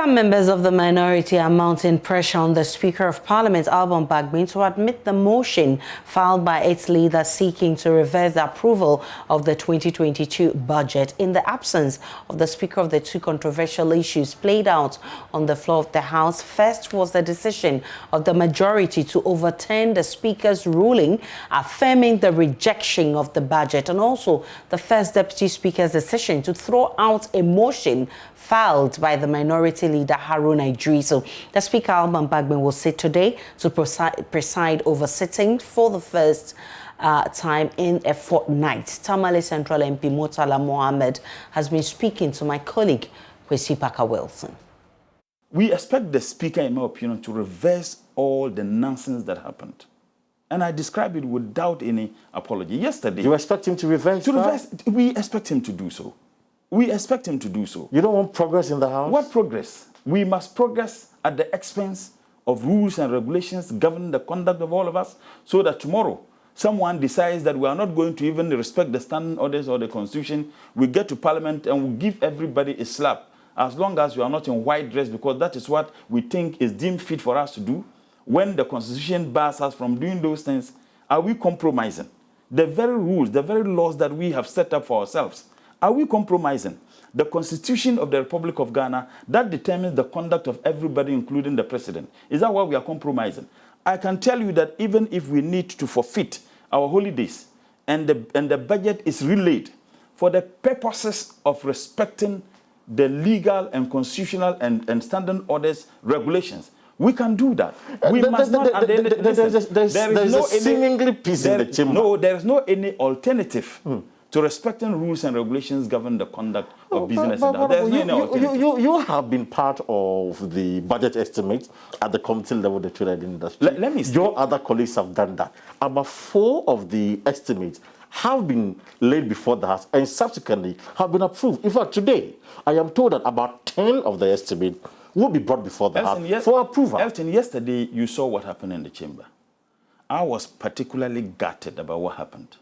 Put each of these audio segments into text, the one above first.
Some members of the minority are mounting pressure on the Speaker of Parliament, Alban Bagbin, to admit the motion filed by its leader seeking to reverse the approval of the 2022 budget in the absence of the Speaker of the two controversial issues played out on the floor of the House. First was the decision of the majority to overturn the Speaker's ruling affirming the rejection of the budget, and also the First Deputy Speaker's decision to throw out a motion filed by the minority leader Haruna Idrisu. The Speaker Alban Bagbin will sit today to preside over sitting for the first time in a fortnight. Tamale Central MP Murtala Mohammed has been speaking to my colleague Kwesi Parker Wilson. We expect the Speaker, in my opinion, to reverse all the nonsense that happened. And I describe it without any apology. Yesterday... You expect him to reverse? We expect him to do so. We expect him to do so. You don't want progress in the House? What progress? We must progress at the expense of rules and regulations governing the conduct of all of us, so that tomorrow someone decides that we are not going to even respect the standing orders or the Constitution. We get to Parliament and we give everybody a slap, as long as we are not in white dress, because that is what we think is deemed fit for us to do. When the Constitution bars us from doing those things, are we compromising the very rules, the very laws that we have set up for ourselves? Are we compromising the Constitution of the Republic of Ghana that determines the conduct of everybody, including the President? Is that what we are compromising? I can tell you that even if we need to forfeit our holidays and the budget is relayed for the purposes of respecting the legal and constitutional and standing orders regulations, we can do that. We must not. There is no seemingly peace in the chamber. No, there is no any alternative to respecting rules and regulations govern the conduct of business. You have been part of the budget estimate at the committee level of the trade industry. Let me say, your other colleagues have done that. About 4 of the estimates have been laid before the House and subsequently have been approved. In fact, today, I am told that about 10 of the estimates will be brought before the House for approval. Elton, yesterday you saw what happened in the chamber. I was particularly gutted about what happened.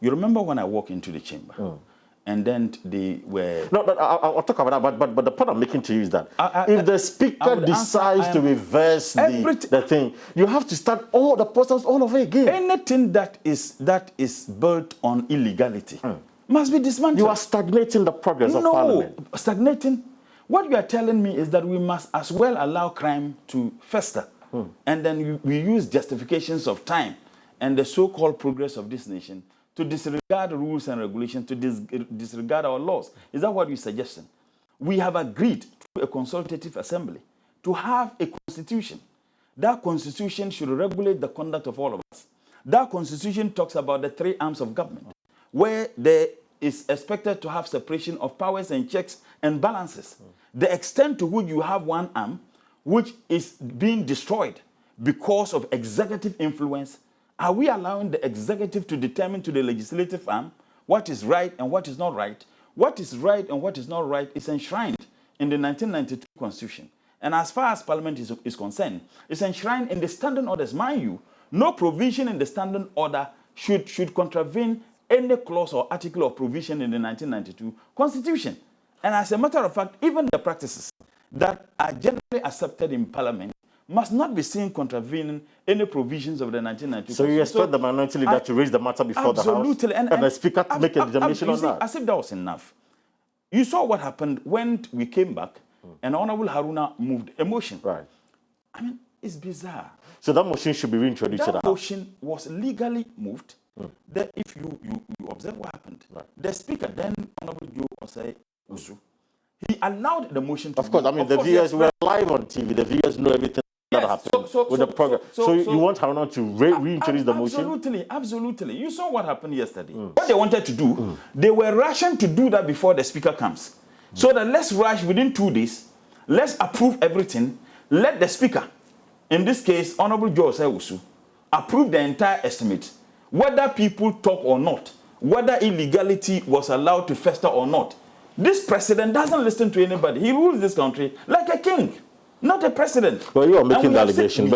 You remember when I walked into the chamber, and then they were... No, I'll talk about that, but the point I'm making to you is that if the Speaker decides to reverse the thing, you have to start all the process all over again. Anything that is built on illegality must be dismantled. You are stagnating the progress of Parliament. No, stagnating. What you are telling me is that we must as well allow crime to fester. And then we use justifications of time and the so-called progress of this nation to disregard rules and regulations, to disregard our laws. Is that what you're suggesting? We have agreed to a consultative assembly to have a constitution. That constitution should regulate the conduct of all of us. That constitution talks about the 3 arms of government, where there is expected to have separation of powers and checks and balances. The extent to which you have one arm, which is being destroyed because of executive influence, are we allowing the executive to determine to the legislative arm what is right and what is not right? What is right and what is not right is enshrined in the 1992 Constitution. And as far as Parliament is concerned, it's enshrined in the standing orders. Mind you, no provision in the standing order should contravene any clause or article or provision in the 1992 Constitution. And as a matter of fact, even the practices that are generally accepted in Parliament must not be seen contravening any provisions of the 1992. So you expect the minority leader to raise the matter before the House? Absolutely. And the Speaker to make a determination on that? As if that was enough. You saw what happened when we came back and Honorable Haruna moved a motion. Right. I mean, it's bizarre. So that motion should be reintroduced to the House? That motion was legally moved. That if you observe what happened, the Speaker, then Honorable Joe Osei Usu, he allowed the motion to Of course, I mean, the viewers were live on TV. The viewers know everything that happened with the program. So you want Haruna to reintroduce the motion? Absolutely. You saw what happened yesterday. What they wanted to do, they were rushing to do that before the Speaker comes. So that let's rush within 2 days, let's approve everything, let the Speaker, in this case, Honorable Joe Osei Usu, approve the entire estimate, whether people talk or not, whether illegality was allowed to fester or not. This president doesn't listen to anybody. He rules this country like a king, not a president. Well, you are making the allegation,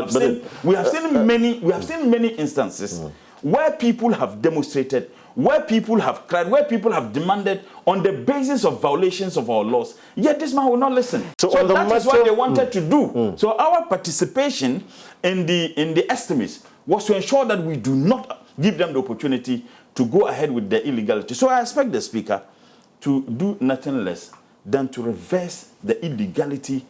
we have seen many instances where people have demonstrated where people have cried, where people have demanded on the basis of violations of our laws. Yet this man will not listen. So that is what they wanted to do. So our participation in the estimates was to ensure that we do not give them the opportunity to go ahead with the illegality. So I expect the Speaker to do nothing less than to reverse the illegality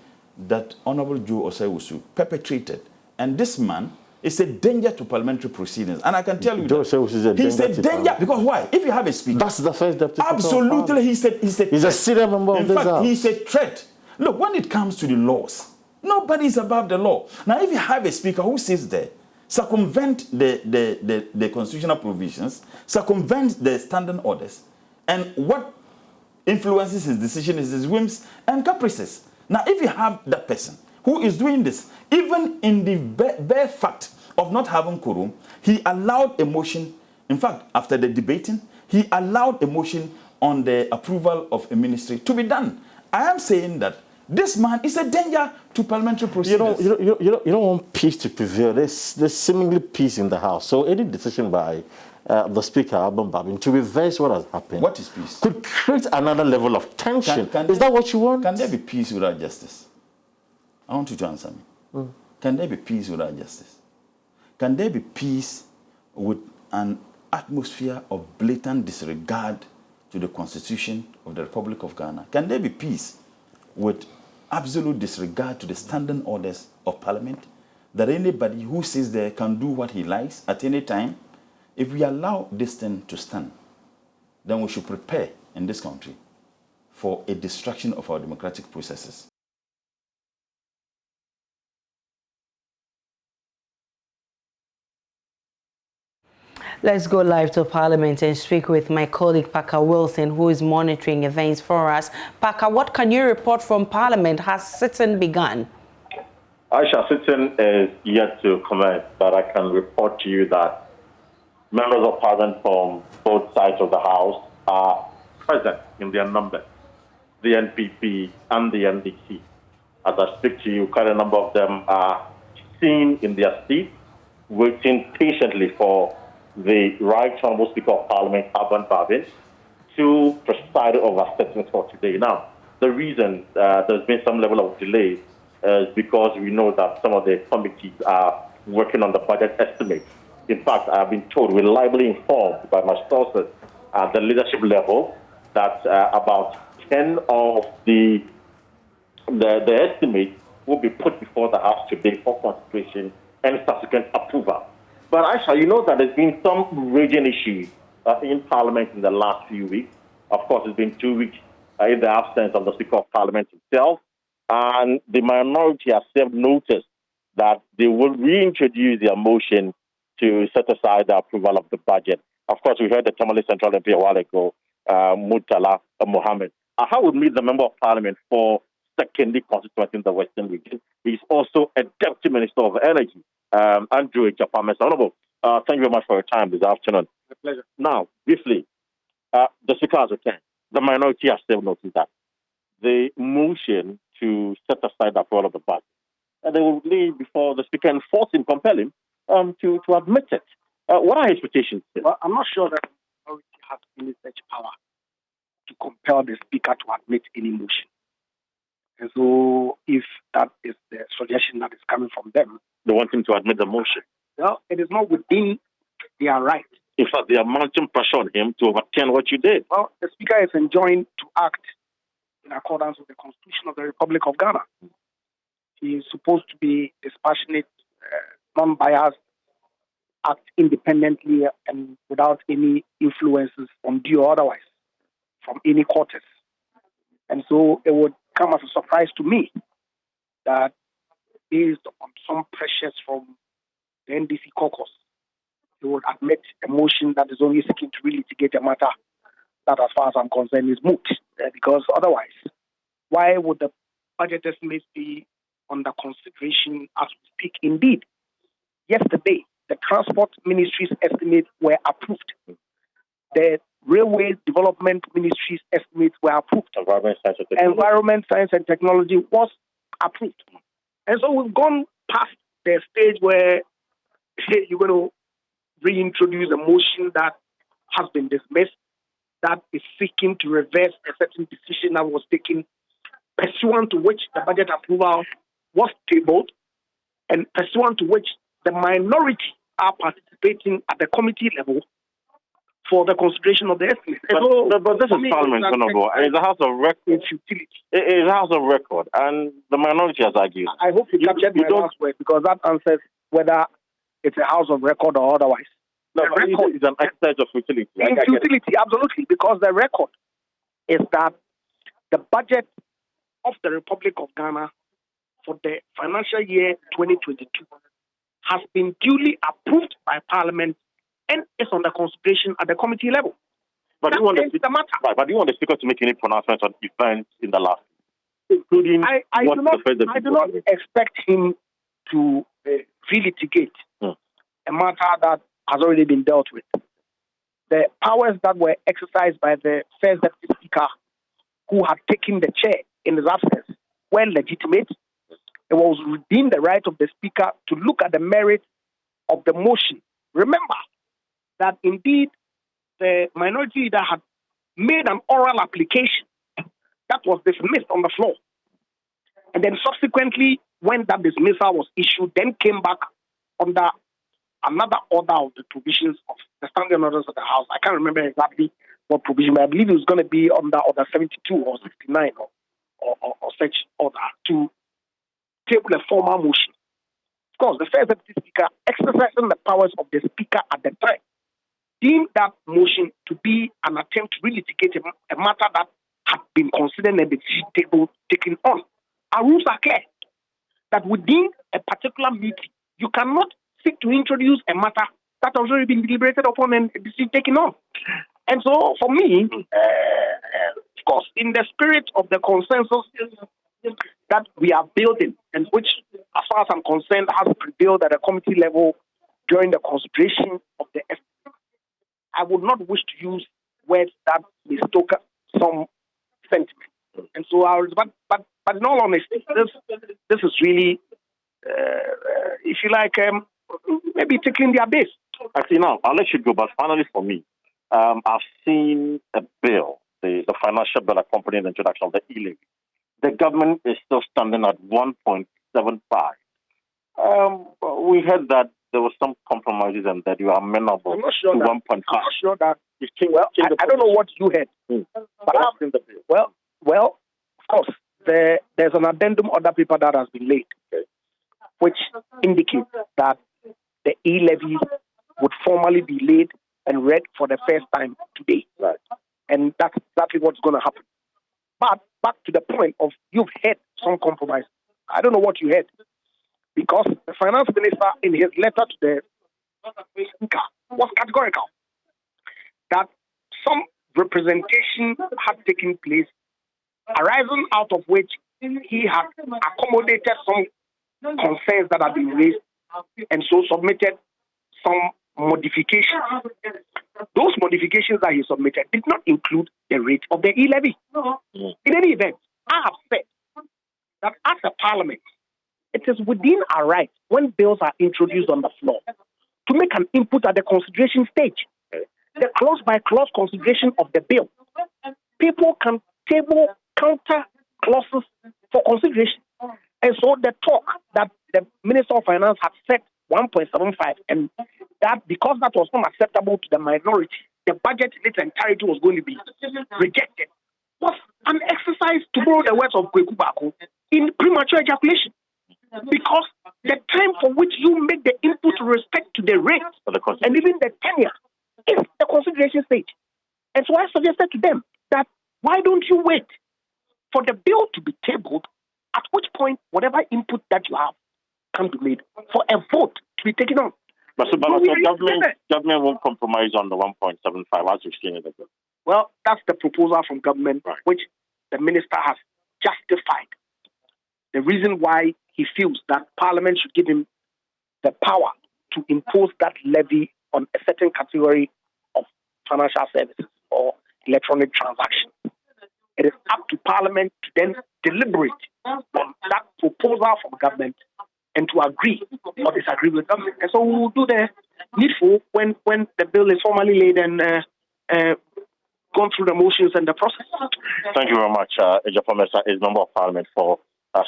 that Honorable Joe Osei-Owusu perpetrated. And this man is a danger to parliamentary proceedings. And I can tell you he's a danger because why? If you have a speaker. That's the first deputy. Absolutely, he's a serious member of this house. In fact, he's a threat. Look, when it comes to the laws, nobody is above the law. Now, if you have a speaker who sits there, circumvent the constitutional provisions, circumvent the standing orders, and what influences his decision is his whims and caprices. Now, if you have that person who is doing this, even in the bare fact of not having quorum, he allowed a motion. In fact, after the debating, he allowed a motion on the approval of a ministry to be done. I am saying that this man is a danger to parliamentary proceedings. You don't want peace to prevail. There's seemingly peace in the House. So any decision by the Speaker, Alban Babin, to reverse what has happened. What is peace? Could create another level of tension. Is that what you want? Can there be peace without justice? I want you to answer me. Can there be peace without justice? Can there be peace with an atmosphere of blatant disregard to the Constitution of the Republic of Ghana? Can there be peace with absolute disregard to the standing orders of Parliament? That anybody who sits there can do what he likes at any time? If we allow this thing to stand, then we should prepare in this country for a destruction of our democratic processes. Let's go live to Parliament and speak with my colleague Parker Wilson, who is monitoring events for us. Parker, what can you report from Parliament? Has sitting begun? Aisha, sitting is yet to commence, but I can report to you that members of Parliament from both sides of the House are present in their numbers, the NPP and the NDC. As I speak to you, quite a number of them are seen in their seats, waiting patiently for the Right Honourable Speaker of Parliament, Alban Babin, to preside over sessions for today. Now, the reason there's been some level of delay is because we know that some of the committees are working on the budget estimates. In fact, I have been told, reliably informed by my sources at the leadership level, that about 10 of the estimates will be put before the House today for consideration and subsequent approval. But Aisha, you know that there's been some raging issues in Parliament in the last few weeks. Of course, it's been 2 weeks in the absence of the Speaker of Parliament himself, and the minority has served notice that they will reintroduce their motion to set aside the approval of the budget. Of course, we heard the Tamale Central MP a while ago, Murtala Mohammed. I would meet the Member of Parliament for secondary constituency in the Western region. He's also a Deputy Minister of Energy, Andrew Japames. Honorable, thank you very much for your time this afternoon. My pleasure. Now, briefly, the Speaker has returned. The minority has still noticed that. The motion to set aside the approval of the budget, and they will lay before the Speaker and force him, compel him to admit it. What are his expectations? Well, I'm not sure that the minority has any such power to compel the Speaker to admit any motion. And so, if that is the suggestion that is coming from them, they want him to admit the motion. Well, it is not within their right. In fact, they are mounting pressure on him to overturn what you did. Well, the Speaker is enjoined to act in accordance with the Constitution of the Republic of Ghana. He is supposed to be dispassionate, non-biased, act independently and without any influences from due or otherwise, from any quarters. And so it would come as a surprise to me that based on some pressures from the NDC caucus, he would admit a motion that is only seeking to really litigate a matter that, as far as I'm concerned, is moot. Because otherwise, why would the budget estimates be under consideration as we speak? Indeed, yesterday, the Transport Ministry's estimates were approved. The Railway Development Ministry's estimates were approved. Environment, Science and Technology was approved. And so we've gone past the stage where you're going to reintroduce a motion that has been dismissed that is seeking to reverse a certain decision that was taken pursuant to which the budget approval was tabled and pursuant to which the minority are participating at the committee level for the consideration of the estimate. But this is Parliament, Honorable. It's a house of record. It's utility. It's a house of record, and the minority has argued. I hope you captured my last word, because that answers whether it's a house of record or otherwise. No, the record is an exercise of futility. It's utility, absolutely, because the record is that the budget of the Republic of Ghana for the financial year 2022 has been duly approved by Parliament and is under consideration at the committee level. But do you want the speaker to make any pronouncements on events in the last, including I do not expect him to relitigate a matter that has already been dealt with. The powers that were exercised by the first deputy speaker, who had taken the chair in his absence, were legitimate. It was within the right of the speaker to look at the merit of the motion. Remember that indeed the minority leader had made an oral application that was dismissed on the floor. And then subsequently, when that dismissal was issued, then came back under another order of the provisions of the standing orders of the House. I can't remember exactly what provision, but I believe it was going to be under Order 72 or 69 or such order to table a formal motion. Of course, the first deputy speaker, exercising the powers of the speaker at the time, deemed that motion to be an attempt to relitigate a matter that had been considered and the table taken on. Our rules are clear that within a particular meeting, you cannot seek to introduce a matter that has already been deliberated upon and a decision taken on. And so, for me, of course, in the spirit of the consensus that we are building, and which, as far as I'm concerned, has prevailed at the committee level during the consideration of the estimate, I would not wish to use words that mistook some sentiment. And so, but in all honesty, this is really, if you like, maybe tickling their base. Actually, now I'll let you go. But finally, for me, I've seen a bill, the financial bill accompanying the introduction of the e-levy. The government is still standing at 1.75. We heard that there were some compromises and that you are amenable to 1.5. I'm not sure that. I don't know what you heard. But I've seen the bill. Well, of course, there's an addendum on that paper that has been laid, which indicates that the e-levy would formally be laid and read for the first time today. Right. And that's exactly what's going to happen. But back to the point of you've heard some compromise. I don't know what you heard. Because the finance minister, in his letter to the speaker, was categorical that some representation had taken place, arising out of which he had accommodated some concerns that had been raised and so submitted some modifications. Those modifications that he submitted did not include the rate of the e-levy. In any event, I have said that as a parliament, it is within our right, when bills are introduced on the floor, to make an input at the consideration stage. The clause-by-clause consideration of the bill. People can table counter clauses for consideration. And so the talk that the Minister of Finance had set 1.75, and that because that was unacceptable to the minority, the budget in its entirety was going to be rejected, was an exercise, to borrow the words of Kweku Baako, in premature ejaculation. Because the time for which you make the input with respect to the rate and even the tenure is the consideration stage. And so I suggested to them that why don't you wait for the bill to be tabled, at which point whatever input that you have can be made for a vote to be taken on. But government won't compromise on the 1.75 as you've seen it. Well, that's the proposal from government, right, which the minister has justified. The reason why he feels that Parliament should give him the power to impose that levy on a certain category of financial services or electronic transactions. It is up to Parliament to then deliberate on that proposal from government and to agree or disagree with government. And so we will do the needful when the bill is formally laid and gone through the motions and the process. Thank you very much, Ejapomesa is Member of Parliament for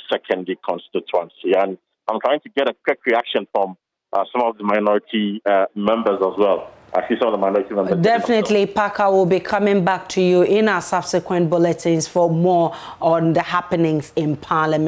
Secondary Constituency. And I'm trying to get a quick reaction from some of the minority members as well. I see some of the minority members. Definitely, Parker will be coming back to you in our subsequent bulletins for more on the happenings in Parliament.